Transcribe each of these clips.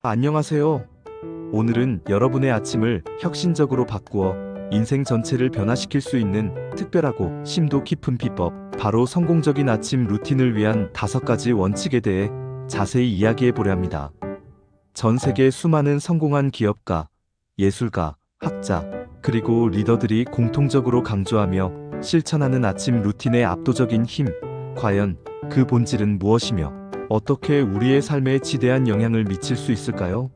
안녕하세요. 오늘은 여러분의 아침을 혁신적으로 바꾸어 인생 전체를 변화시킬 수 있는 특별하고 심도 깊은 비법, 바로 성공적인 아침 루틴을 위한 5가지 원칙에 대해 자세히 이야기해 보려 합니다. 전 세계 수많은 성공한 기업가, 예술가, 학자, 그리고 리더들이 공통적으로 강조하며 실천하는 아침 루틴의 압도적인 힘, 과연 그 본질은 무엇이며 어떻게 우리의 삶에 지대한 영향을 미칠 수 있을까요?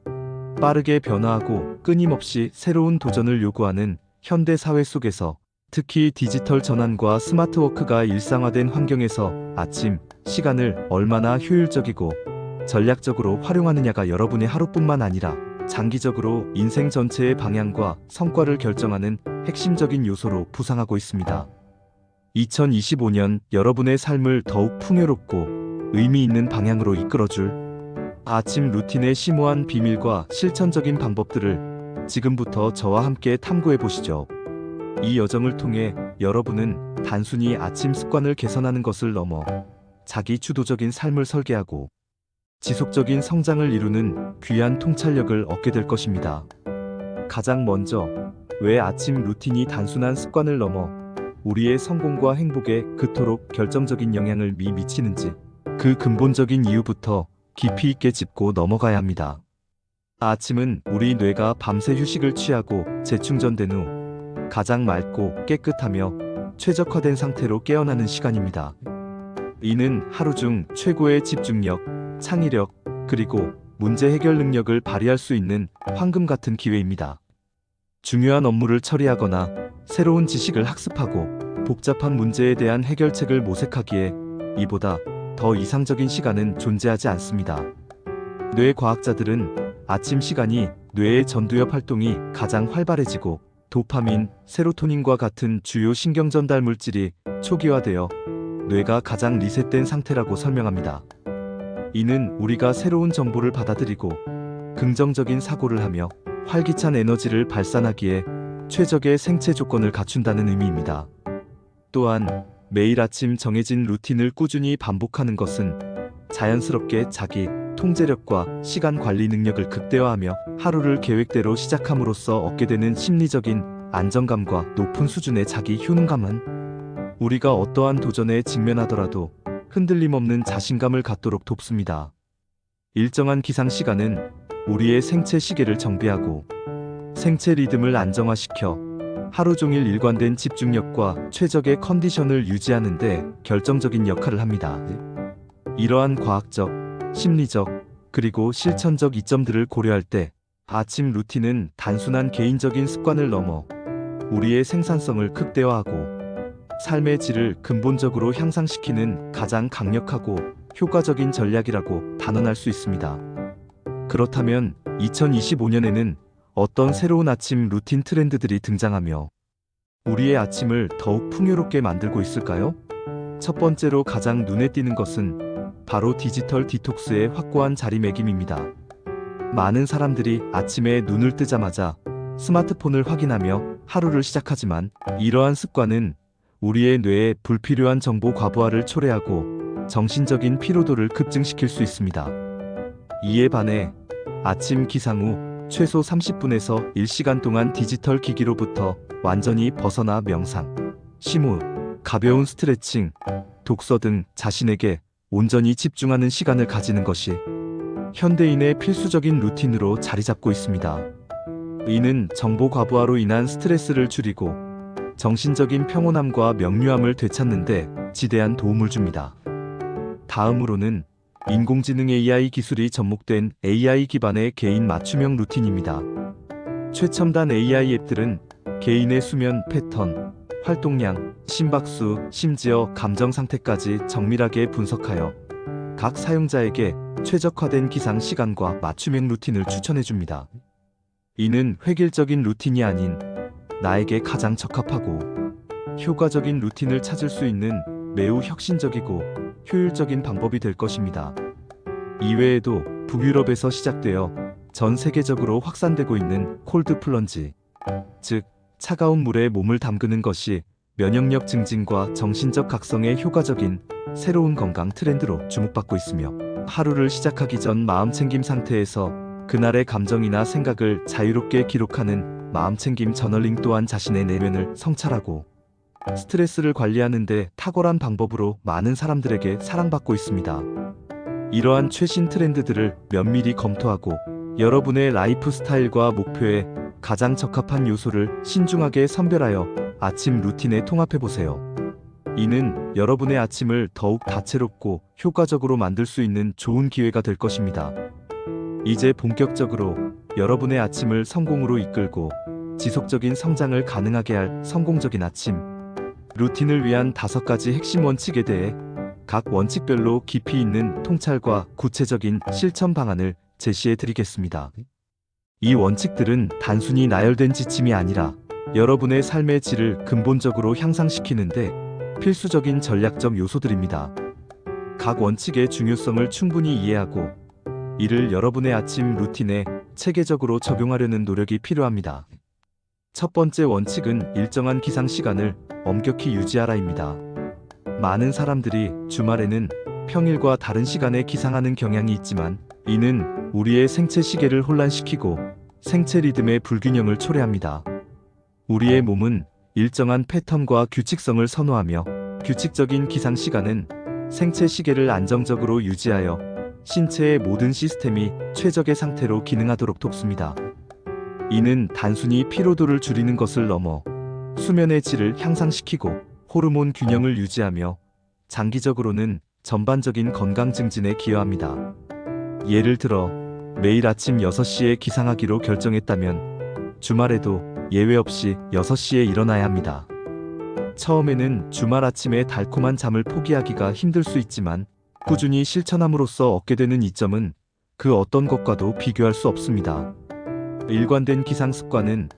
빠르게 변화하고 끊임없이 새로운 도전을 요구하는 현대 사회 속에서, 특히 디지털 전환과 스마트워크가 일상화된 환경에서 아침 시간을 얼마나 효율적이고 전략적으로 활용하느냐가 여러분의 하루뿐만 아니라 장기적으로 인생 전체의 방향과 성과를 결정하는 핵심적인 요소로 부상하고 있습니다. 2025년 여러분의 삶을 더욱 풍요롭고 의미 있는 방향으로 이끌어줄 아침 루틴의 심오한 비밀과 실천적인 방법들을 지금부터 저와 함께 탐구해 보시죠. 이 여정을 통해 여러분은 단순히 아침 습관을 개선하는 것을 넘어 자기 주도적인 삶을 설계하고 지속적인 성장을 이루는 귀한 통찰력을 얻게 될 것입니다. 가장 먼저, 왜 아침 루틴이 단순한 습관을 넘어 우리의 성공과 행복에 그토록 결정적인 영향을 미치는지, 그 근본적인 이유부터 깊이 있게 짚고 넘어가야 합니다. 아침은 우리 뇌가 밤새 휴식을 취하고 재충전된 후 가장 맑고 깨끗하며 최적화된 상태로 깨어나는 시간입니다. 이는 하루 중 최고의 집중력, 창의력, 그리고 문제 해결 능력을 발휘할 수 있는 황금 같은 기회입니다. 중요한 업무를 처리하거나 새로운 지식을 학습하고 복잡한 문제에 대한 해결책을 모색하기에 이보다 더 이상적인 시간은 존재하지 않습니다. 뇌과학자들은 아침 시간이 뇌의 전두엽 활동이 가장 활발해지고 도파민, 세로토닌과 같은 주요 신경 전달 물질이 초기화되어 뇌가 가장 리셋된 상태라고 설명합니다. 이는 우리가 새로운 정보를 받아들이고 긍정적인 사고를 하며 활기찬 에너지를 발산하기에 최적의 생체 조건을 갖춘다는 의미입니다. 또한 매일 아침 정해진 루틴을 꾸준히 반복하는 것은 자연스럽게 자기 통제력과 시간 관리 능력을 극대화하며 하루를 계획대로 시작함으로써 얻게 되는 심리적인 안정감과 높은 수준의 자기 효능감은 우리가 어떠한 도전에 직면하더라도 흔들림 없는 자신감을 갖도록 돕습니다. 일정한 기상 시간은 우리의 생체 시계를 정비하고 생체 리듬을 안정화시켜 하루 종일 일관된 집중력과 최적의 컨디션을 유지하는 데 결정적인 역할을 합니다. 이러한 과학적, 심리적, 그리고 실천적 이점들을 고려할 때 아침 루틴은 단순한 개인적인 습관을 넘어 우리의 생산성을 극대화하고 삶의 질을 근본적으로 향상시키는 가장 강력하고 효과적인 전략이라고 단언할 수 있습니다. 그렇다면 2025년에는 어떤 새로운 아침 루틴 트렌드들이 등장하며 우리의 아침을 더욱 풍요롭게 만들고 있을까요? 첫 번째로 가장 눈에 띄는 것은 바로 디지털 디톡스의 확고한 자리매김입니다. 많은 사람들이 아침에 눈을 뜨자마자 스마트폰을 확인하며 하루를 시작하지만, 이러한 습관은 우리의 뇌에 불필요한 정보 과부하를 초래하고 정신적인 피로도를 급증시킬 수 있습니다. 이에 반해 아침 기상 후 최소 30분에서 1시간 동안 디지털 기기로부터 완전히 벗어나 명상, 심호, 가벼운 스트레칭, 독서 등 자신에게 온전히 집중하는 시간을 가지는 것이 현대인의 필수적인 루틴으로 자리 잡고 있습니다. 이는 정보 과부하로 인한 스트레스를 줄이고 정신적인 평온함과 명료함을 되찾는 데 지대한 도움을 줍니다. 다음으로는 인공지능 AI 기술이 접목된 AI 기반의 개인 맞춤형 루틴입니다. 최첨단 AI 앱들은 개인의 수면 패턴, 활동량, 심박수, 심지어 감정 상태까지 정밀하게 분석하여 각 사용자에게 최적화된 기상 시간과 맞춤형 루틴을 추천해줍니다. 이는 획일적인 루틴이 아닌 나에게 가장 적합하고 효과적인 루틴을 찾을 수 있는 매우 혁신적이고 효율적인 방법이 될 것입니다. 이외에도 북유럽에서 시작되어 전 세계적으로 확산되고 있는 콜드 플런지, 즉 차가운 물에 몸을 담그는 것이 면역력 증진과 정신적 각성에 효과적인 새로운 건강 트렌드로 주목받고 있으며, 하루를 시작하기 전 마음 챙김 상태에서 그날의 감정이나 생각을 자유롭게 기록하는 마음챙김 저널링 또한 자신의 내면을 성찰하고 스트레스를 관리하는 데 탁월한 방법으로 많은 사람들에게 사랑받고 있습니다. 이러한 최신 트렌드들을 면밀히 검토하고 여러분의 라이프 스타일과 목표에 가장 적합한 요소를 신중하게 선별하여 아침 루틴에 통합해보세요. 이는 여러분의 아침을 더욱 다채롭고 효과적으로 만들 수 있는 좋은 기회가 될 것입니다. 이제 본격적으로 여러분의 아침을 성공으로 이끌고 지속적인 성장을 가능하게 할 성공적인 아침 루틴을 위한 5가지 핵심 원칙에 대해 각 원칙별로 깊이 있는 통찰과 구체적인 실천 방안을 제시해 드리겠습니다. 이 원칙들은 단순히 나열된 지침이 아니라 여러분의 삶의 질을 근본적으로 향상시키는데 필수적인 전략적 요소들입니다. 각 원칙의 중요성을 충분히 이해하고 이를 여러분의 아침 루틴에 체계적으로 적용하려는 노력이 필요합니다. 첫 번째 원칙은 일정한 기상 시간을 엄격히 유지하라입니다. 많은 사람들이 주말에는 평일과 다른 시간에 기상하는 경향이 있지만 이는 우리의 생체 시계를 혼란시키고 생체 리듬의 불균형을 초래합니다. 우리의 몸은 일정한 패턴과 규칙성을 선호하며 규칙적인 기상 시간은 생체 시계를 안정적으로 유지하여 신체의 모든 시스템이 최적의 상태로 기능하도록 돕습니다. 이는 단순히 피로도를 줄이는 것을 넘어 수면의 질을 향상시키고 호르몬 균형을 유지하며 장기적으로는 전반적인 건강 증진에 기여합니다. 예를 들어 매일 아침 6시에 기상하기로 결정했다면 주말에도 예외 없이 6시에 일어나야 합니다. 처음에는 주말 아침에 달콤한 잠을 포기하기가 힘들 수 있지만 꾸준히 실천함으로써 얻게 되는 이점은 그 어떤 것과도 비교할 수 없습니다. 일관된 기상 습관은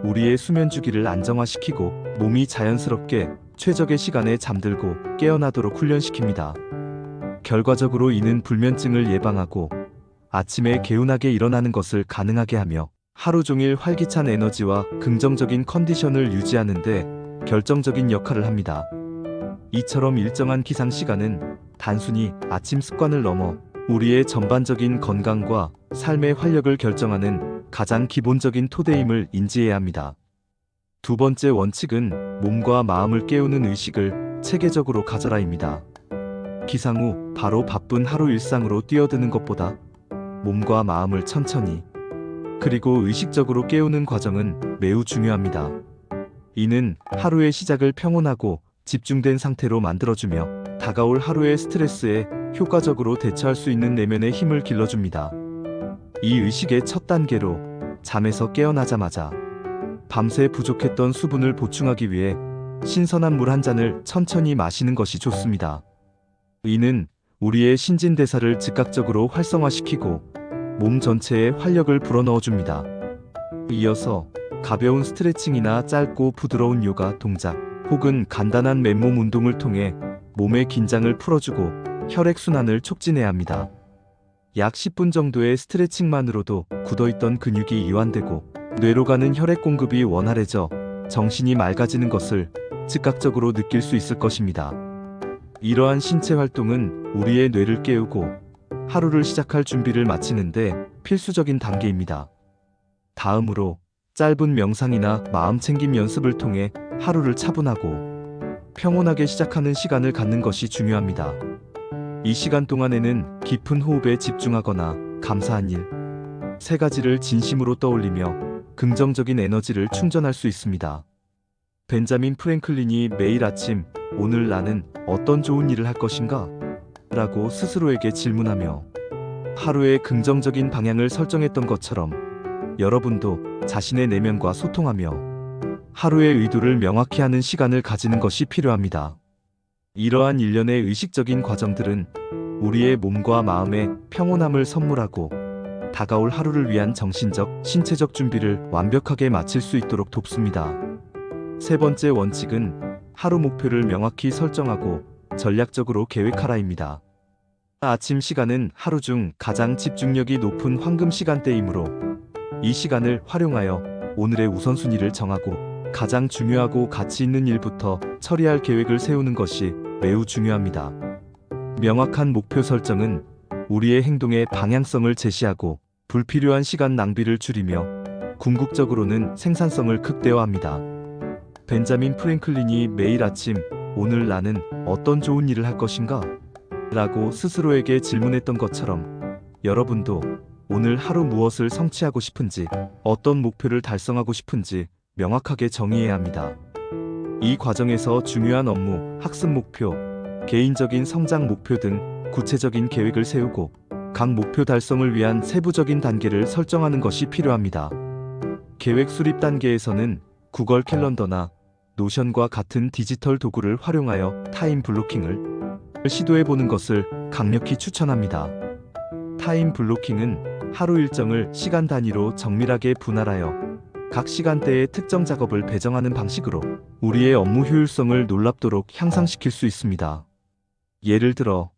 우리의 수면 주기를 안정화시키고 몸이 자연스럽게 최적의 시간에 잠들고 깨어나도록 훈련시킵니다. 결과적으로 이는 불면증을 예방하고 아침에 개운하게 일어나는 것을 가능하게 하며 하루 종일 활기찬 에너지와 긍정적인 컨디션을 유지하는 데 결정적인 역할을 합니다. 이처럼 일정한 기상 시간은 단순히 아침 습관을 넘어 우리의 전반적인 건강과 삶의 활력을 결정하는 가장 기본적인 토대임을 인지해야 합니다. 두 번째 원칙은 몸과 마음을 깨우는 의식을 체계적으로 가져라입니다. 기상 후 바로 바쁜 하루 일상으로 뛰어드는 것보다 몸과 마음을 천천히 그리고 의식적으로 깨우는 과정은 매우 중요합니다. 이는 하루의 시작을 평온하고 집중된 상태로 만들어주며 다가올 하루의 스트레스에 효과적으로 대처할 수 있는 내면의 힘을 길러줍니다. 이 의식의 첫 단계로 잠에서 깨어나자마자 밤새 부족했던 수분을 보충하기 위해 신선한 물 한 잔을 천천히 마시는 것이 좋습니다. 이는 우리의 신진대사를 즉각적으로 활성화시키고 몸 전체에 활력을 불어넣어줍니다. 이어서 가벼운 스트레칭이나 짧고 부드러운 요가 동작 혹은 간단한 맨몸 운동을 통해 몸의 긴장을 풀어주고 혈액순환을 촉진해야 합니다. 약 10분 정도의 스트레칭만으로도 굳어있던 근육이 이완되고 뇌로 가는 혈액 공급이 원활해져 정신이 맑아지는 것을 즉각적으로 느낄 수 있을 것입니다. 이러한 신체 활동은 우리의 뇌를 깨우고 하루를 시작할 준비를 마치는데 필수적인 단계입니다. 다음으로 짧은 명상이나 마음챙김 연습을 통해 하루를 차분하고 평온하게 시작하는 시간을 갖는 것이 중요합니다. 이 시간 동안에는 깊은 호흡에 집중하거나 감사한 일, 3가지를 진심으로 떠올리며 긍정적인 에너지를 충전할 수 있습니다. 벤자민 프랭클린이 매일 아침 오늘 나는 어떤 좋은 일을 할 것인가? 라고 스스로에게 질문하며 하루의 긍정적인 방향을 설정했던 것처럼 여러분도 자신의 내면과 소통하며 하루의 의도를 명확히 하는 시간을 가지는 것이 필요합니다. 이러한 일련의 의식적인 과정들은 우리의 몸과 마음의 평온함을 선물하고 다가올 하루를 위한 정신적, 신체적 준비를 완벽하게 마칠 수 있도록 돕습니다. 세 번째 원칙은 하루 목표를 명확히 설정하고 전략적으로 계획하라입니다. 아침 시간은 하루 중 가장 집중력이 높은 황금 시간대이므로 이 시간을 활용하여 오늘의 우선순위를 정하고 가장 중요하고 가치 있는 일부터 처리할 계획을 세우는 것이 매우 중요합니다. 명확한 목표 설정은 우리의 행동의 방향성을 제시하고 불필요한 시간 낭비를 줄이며 궁극적으로는 생산성을 극대화합니다. 벤자민 프랭클린이 매일 아침 "오늘 나는 어떤 좋은 일을 할 것인가? 라고 스스로에게 질문했던 것처럼 여러분도 오늘 하루 무엇을 성취하고 싶은지, 어떤 목표를 달성하고 싶은지 명확하게 정의해야 합니다. 이 과정에서 중요한 업무, 학습 목표, 개인적인 성장 목표 등 구체적인 계획을 세우고 각 목표 달성을 위한 세부적인 단계를 설정하는 것이 필요합니다. 계획 수립 단계에서는 구글 캘린더나 노션과 같은 디지털 도구를 활용하여 타임 블로킹을 시도해보는 것을 강력히 추천합니다. 타임 블로킹은 하루 일정을 시간 단위로 정밀하게 분할하여 각 시간대에 특정 작업을 배정하는 방식으로 우리의 업무 효율성을 놀랍도록 향상시킬 수 있습니다. 예를 들어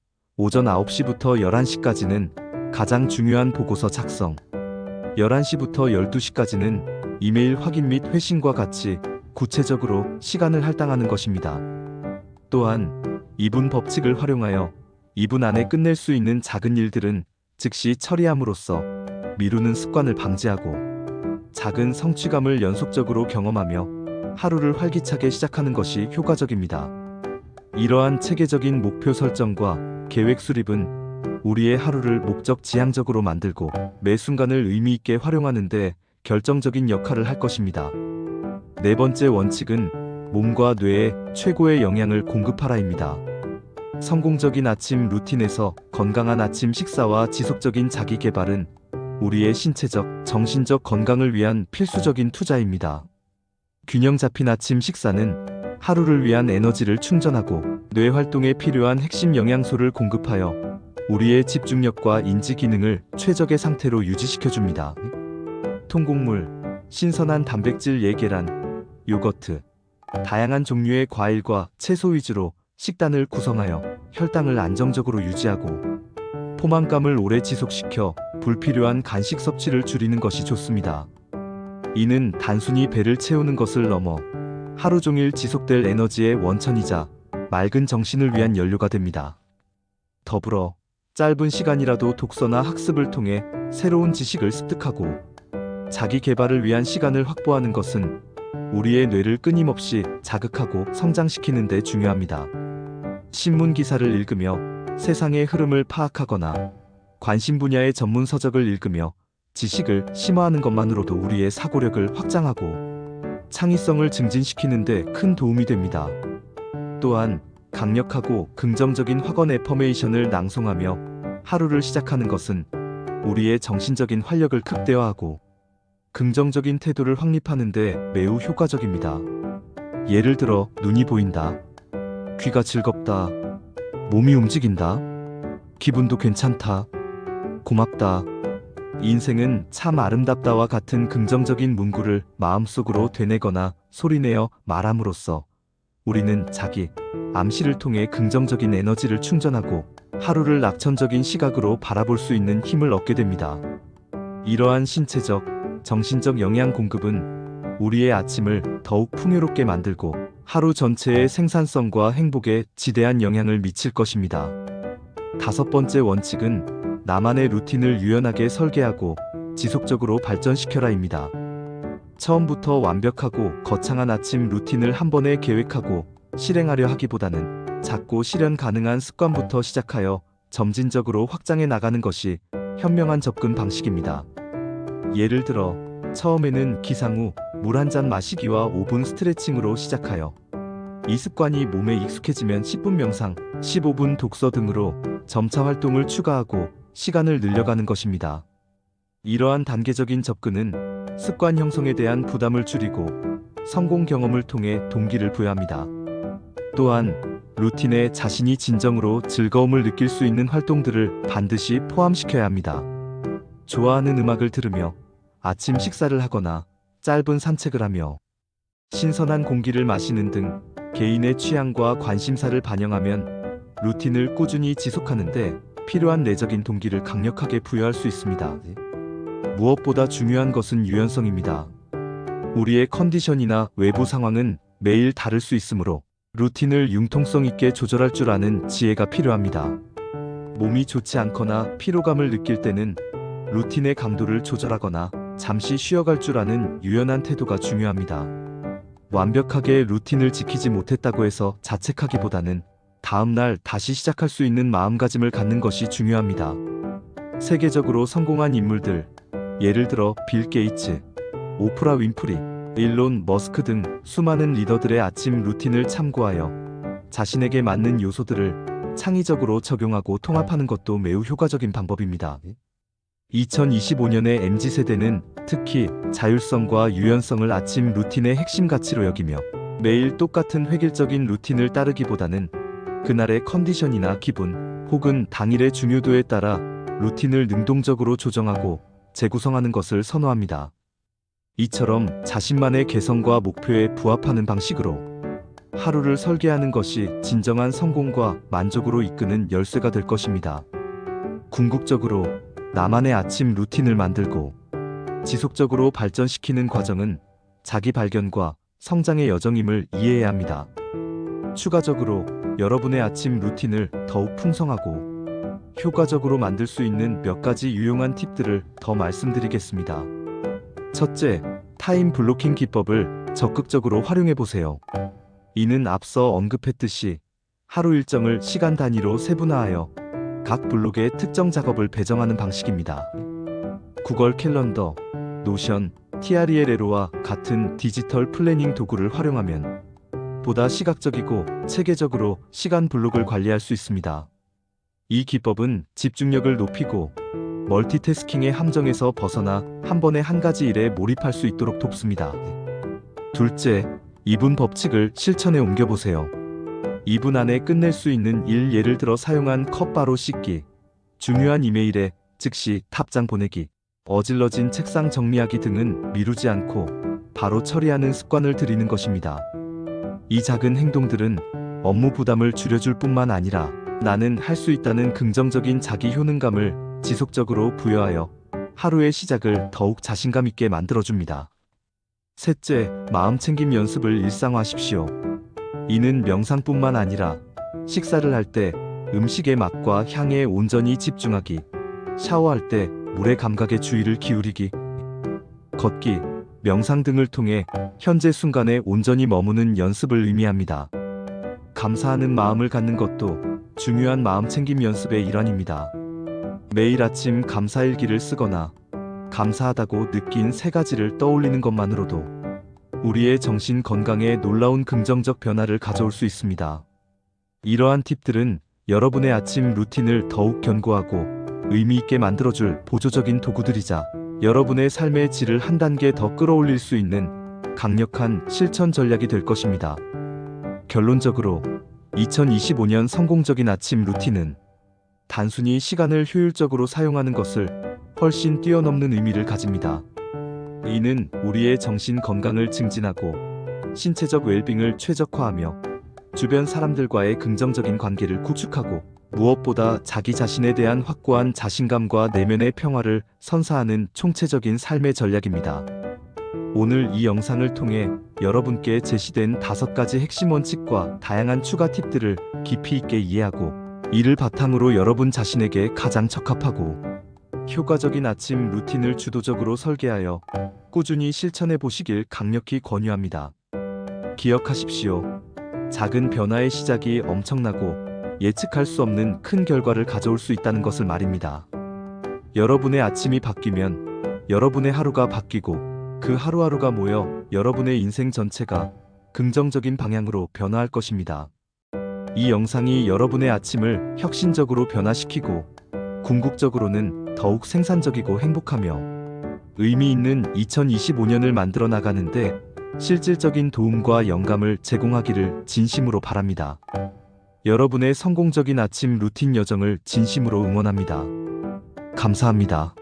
오전 9시부터 11시까지는 가장 중요한 보고서 작성, 11시부터 12시까지는 이메일 확인 및 회신과 같이 구체적으로 시간을 할당하는 것입니다. 또한 2분 법칙을 활용하여 2분 안에 끝낼 수 있는 작은 일들은 즉시 처리함으로써 미루는 습관을 방지하고 작은 성취감을 연속적으로 경험하며 하루를 활기차게 시작하는 것이 효과적입니다. 이러한 체계적인 목표 설정과 계획 수립은 우리의 하루를 목적 지향적으로 만들고 매 순간을 의미 있게 활용하는 데 결정적인 역할을 할 것입니다. 네 번째 원칙은 몸과 뇌에 최고의 영양을 공급하라입니다. 성공적인 아침 루틴에서 건강한 아침 식사와 지속적인 자기 개발은 우리의 신체적, 정신적 건강을 위한 필수적인 투자입니다. 균형 잡힌 아침 식사는 하루를 위한 에너지를 충전하고 뇌 활동에 필요한 핵심 영양소를 공급하여 우리의 집중력과 인지 기능을 최적의 상태로 유지시켜줍니다. 통곡물, 신선한 단백질 계란, 요거트, 다양한 종류의 과일과 채소 위주로 식단을 구성하여 혈당을 안정적으로 유지하고 포만감을 오래 지속시켜 불필요한 간식 섭취를 줄이는 것이 좋습니다. 이는 단순히 배를 채우는 것을 넘어 하루 종일 지속될 에너지의 원천이자 맑은 정신을 위한 연료가 됩니다. 더불어 짧은 시간이라도 독서나 학습을 통해 새로운 지식을 습득하고 자기 개발을 위한 시간을 확보하는 것은 우리의 뇌를 끊임없이 자극하고 성장시키는 데 중요합니다. 신문 기사를 읽으며 세상의 흐름을 파악하거나 관심 분야의 전문 서적을 읽으며 지식을 심화하는 것만으로도 우리의 사고력을 확장하고 창의성을 증진시키는 데 큰 도움이 됩니다. 또한 강력하고 긍정적인 확언 애퍼메이션을 낭송하며 하루를 시작하는 것은 우리의 정신적인 활력을 극대화하고 긍정적인 태도를 확립하는 데 매우 효과적입니다. 예를 들어 눈이 보인다, 귀가 즐겁다, 몸이 움직인다, 기분도 괜찮다, 고맙다, 인생은 참 아름답다와 같은 긍정적인 문구를 마음속으로 되뇌거나 소리내어 말함으로써 우리는 자기 암시를 통해 긍정적인 에너지를 충전하고 하루를 낙천적인 시각으로 바라볼 수 있는 힘을 얻게 됩니다. 이러한 신체적, 정신적 영양 공급은 우리의 아침을 더욱 풍요롭게 만들고 하루 전체의 생산성과 행복에 지대한 영향을 미칠 것입니다. 다섯 번째 원칙은 나만의 루틴을 유연하게 설계하고 지속적으로 발전시켜라입니다. 처음부터 완벽하고 거창한 아침 루틴을 한 번에 계획하고 실행하려 하기보다는 작고 실현 가능한 습관부터 시작하여 점진적으로 확장해 나가는 것이 현명한 접근 방식입니다. 예를 들어 처음에는 기상 후 물 한 잔 마시기와 5분 스트레칭으로 시작하여 이 습관이 몸에 익숙해지면 10분 명상, 15분 독서 등으로 점차 활동을 추가하고 시간을 늘려가는 것입니다. 이러한 단계적인 접근은 습관 형성에 대한 부담을 줄이고 성공 경험을 통해 동기를 부여합니다. 또한 루틴에 자신이 진정으로 즐거움을 느낄 수 있는 활동들을 반드시 포함시켜야 합니다. 좋아하는 음악을 들으며 아침 식사를 하거나 짧은 산책을 하며 신선한 공기를 마시는 등 개인의 취향과 관심사를 반영하면 루틴을 꾸준히 지속하는데 필요한 내적인 동기를 강력하게 부여할 수 있습니다. 무엇보다 중요한 것은 유연성입니다. 우리의 컨디션이나 외부 상황은 매일 다를 수 있으므로 루틴을 융통성 있게 조절할 줄 아는 지혜가 필요합니다. 몸이 좋지 않거나 피로감을 느낄 때는 루틴의 강도를 조절하거나 잠시 쉬어갈 줄 아는 유연한 태도가 중요합니다. 완벽하게 루틴을 지키지 못했다고 해서 자책하기보다는 다음날 다시 시작할 수 있는 마음가짐을 갖는 것이 중요합니다. 세계적으로 성공한 인물들, 예를 들어 빌 게이츠, 오프라 윈프리, 일론 머스크 등 수많은 리더들의 아침 루틴을 참고하여 자신에게 맞는 요소들을 창의적으로 적용하고 통합하는 것도 매우 효과적인 방법입니다. 2025년의 MZ세대는 특히 자율성과 유연성을 아침 루틴의 핵심 가치로 여기며 매일 똑같은 획일적인 루틴을 따르기보다는 그날의 컨디션이나 기분 혹은 당일의 중요도에 따라 루틴을 능동적으로 조정하고 재구성하는 것을 선호합니다. 이처럼 자신만의 개성과 목표에 부합하는 방식으로 하루를 설계하는 것이 진정한 성공과 만족으로 이끄는 열쇠가 될 것입니다. 궁극적으로 나만의 아침 루틴을 만들고 지속적으로 발전시키는 과정은 자기 발견과 성장의 여정임을 이해해야 합니다. 추가적으로 여러분의 아침 루틴을 더욱 풍성하고 효과적으로 만들 수 있는 몇 가지 유용한 팁들을 더 말씀드리겠습니다. 첫째, 타임 블로킹 기법을 적극적으로 활용해 보세요. 이는 앞서 언급했듯이 하루 일정을 시간 단위로 세분화하여 각 블록에 특정 작업을 배정하는 방식입니다. 구글 캘린더, 노션, 트렐로와 같은 디지털 플래닝 도구를 활용하면 보다 시각적이고 체계적으로 시간 블록을 관리할 수 있습니다. 이 기법은 집중력을 높이고 멀티태스킹의 함정에서 벗어나 한 번에 한 가지 일에 몰입할 수 있도록 돕습니다. 둘째, 2분 법칙을 실천에 옮겨보세요. 2분 안에 끝낼 수 있는 일, 예를 들어 사용한 컵 바로 씻기, 중요한 이메일에 즉시 답장 보내기, 어질러진 책상 정리하기 등은 미루지 않고 바로 처리하는 습관을 들이는 것입니다. 이 작은 행동들은 업무 부담을 줄여줄 뿐만 아니라 나는 할 수 있다는 긍정적인 자기 효능감을 지속적으로 부여하여 하루의 시작을 더욱 자신감 있게 만들어줍니다. 셋째, 마음챙김 연습을 일상화하십시오. 이는 명상뿐만 아니라 식사를 할 때 음식의 맛과 향에 온전히 집중하기, 샤워할 때 물의 감각에 주의를 기울이기, 걷기, 명상 등을 통해 현재 순간에 온전히 머무는 연습을 의미합니다. 감사하는 마음을 갖는 것도 중요한 마음챙김 연습의 일환입니다. 매일 아침 감사일기를 쓰거나 감사하다고 느낀 3가지를 떠올리는 것만으로도 우리의 정신 건강에 놀라운 긍정적 변화를 가져올 수 있습니다. 이러한 팁들은 여러분의 아침 루틴을 더욱 견고하고 의미 있게 만들어줄 보조적인 도구들이자 여러분의 삶의 질을 한 단계 더 끌어올릴 수 있는 강력한 실천 전략이 될 것입니다. 결론적으로 2025년 성공적인 아침 루틴은 단순히 시간을 효율적으로 사용하는 것을 훨씬 뛰어넘는 의미를 가집니다. 이는 우리의 정신 건강을 증진하고 신체적 웰빙을 최적화하며 주변 사람들과의 긍정적인 관계를 구축하고 무엇보다 자기 자신에 대한 확고한 자신감과 내면의 평화를 선사하는 총체적인 삶의 전략입니다. 오늘 이 영상을 통해 여러분께 제시된 5가지 핵심 원칙과 다양한 추가 팁들을 깊이 있게 이해하고 이를 바탕으로 여러분 자신에게 가장 적합하고 효과적인 아침 루틴을 주도적으로 설계하여 꾸준히 실천해 보시길 강력히 권유합니다. 기억하십시오. 작은 변화의 시작이 엄청나고 예측할 수 없는 큰 결과를 가져올 수 있다는 것을 말입니다. 여러분의 아침이 바뀌면 여러분의 하루가 바뀌고 그 하루하루가 모여 여러분의 인생 전체가 긍정적인 방향으로 변화할 것입니다. 이 영상이 여러분의 아침을 혁신적으로 변화시키고 궁극적으로는 더욱 생산적이고 행복하며 의미 있는 2025년을 만들어 나가는데 실질적인 도움과 영감을 제공하기를 진심으로 바랍니다. 여러분의 성공적인 아침 루틴 여정을 진심으로 응원합니다. 감사합니다.